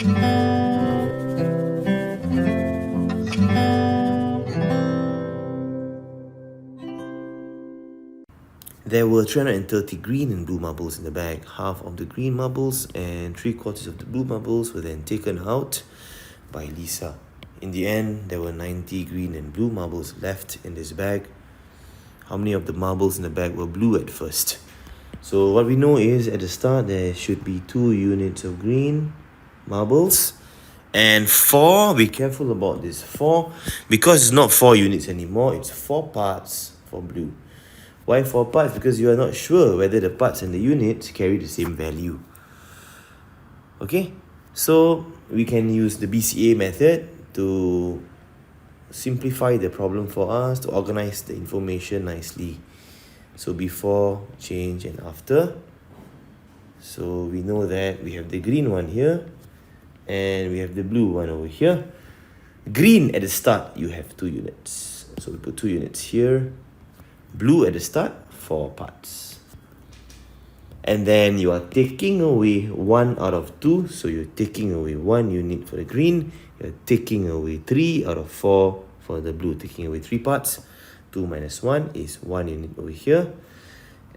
There were 330 green and blue marbles in the bag. Half of the green marbles and 3/4 of the blue marbles were then taken out by Lisa. In the end, there were 90 green and blue marbles left in this bag. How many of the marbles in the bag were blue at first? So what we know is at the start there should be 2 units of green marbles and 4, be careful about this, 4, because it's not 4 units anymore, it's 4 parts for blue. Why 4 parts? Because you are not sure whether the parts and the units carry the same value. Okay, so we can use the BCA method to simplify the problem for us, to organize the information nicely. So before, change and after. So we know that we have the green one here and we have the blue one over here. Green at the start, you have 2 units. So we put 2 units here. Blue at the start, 4 parts. And then you are taking away 1 out of 2. So you're taking away 1 unit for the green. You're taking away 3 out of 4 for the blue. Taking away 3 parts. 2 minus 1 is 1 unit over here.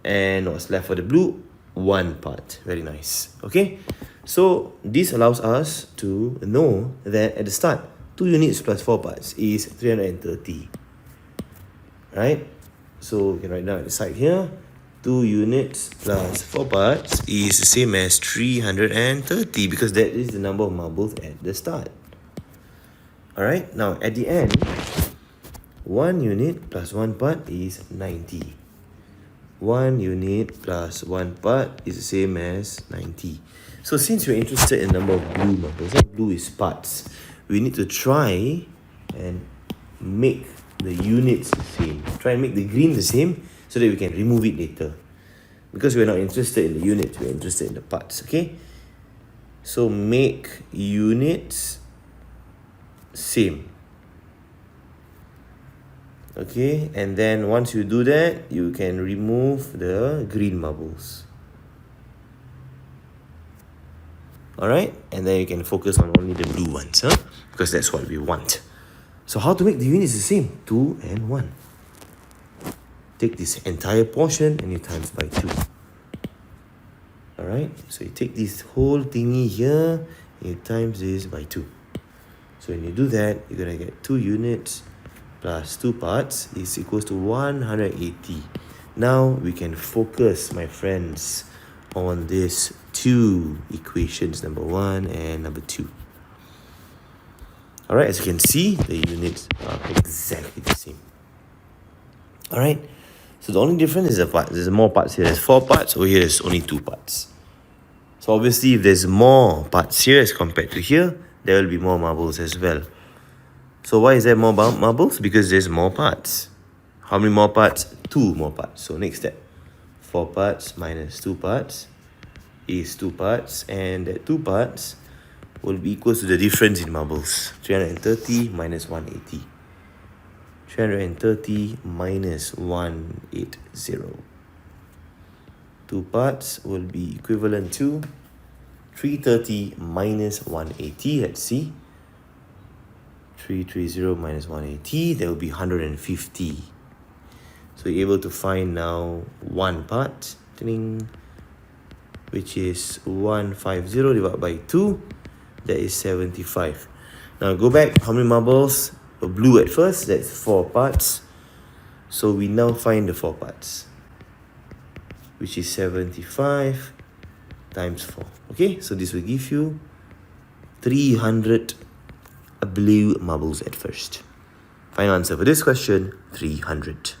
And what's left for the blue? 1 part. Very nice. Okay. So this allows us to know that at the start, 2 units plus 4 parts is 330. Right? So we can write down at the side here, 2 units plus 4 parts is the same as 330 because that is the number of marbles at the start. Alright, now at the end, 1 unit plus 1 part is 90. 1 unit plus 1 part is the same as 90. So since we're interested in the number of blue marbles, blue is parts, we need to try and make the units the same. Try and make the green the same so that we can remove it later. Because we're not interested in the units, we're interested in the parts, okay? So make units same. Okay, and then once you do that, you can remove the green marbles. Alright, and then you can focus on only the blue ones, because that's what we want. So how to make the units the same? 2 and 1. Take this entire portion and you times by 2. Alright, so you take this whole thingy here and you times this by 2. So when you do that, you're going to get 2 units plus 2 parts is equals to 180. Now we can focus, my friends, on these 2 equations, number 1 and number 2. Alright, as you can see, the units are exactly the same. Alright, so the only difference is the part. There's more parts here. There's 4 parts. Over here, there's only 2 parts. So obviously, if there's more parts here as compared to here, there will be more marbles as well. So why is there more marbles? Because there's more parts. How many more parts? 2 more parts. So next step, 4 parts minus 2 parts is 2 parts. And that 2 parts will be equal to the difference in marbles. 330 minus 180. 330 minus 180. 2 parts will be equivalent to 330 minus 180. Let's see. 330 minus 180. That will be 150. So you're able to find now 1 part, which is 150 divided by 2. That is 75. Now go back. How many marbles were blue at first? That's 4 parts. So we now find the 4 parts, which is 75 times 4. Okay, so this will give you 300 blue marbles at first. Final answer for this question, 300.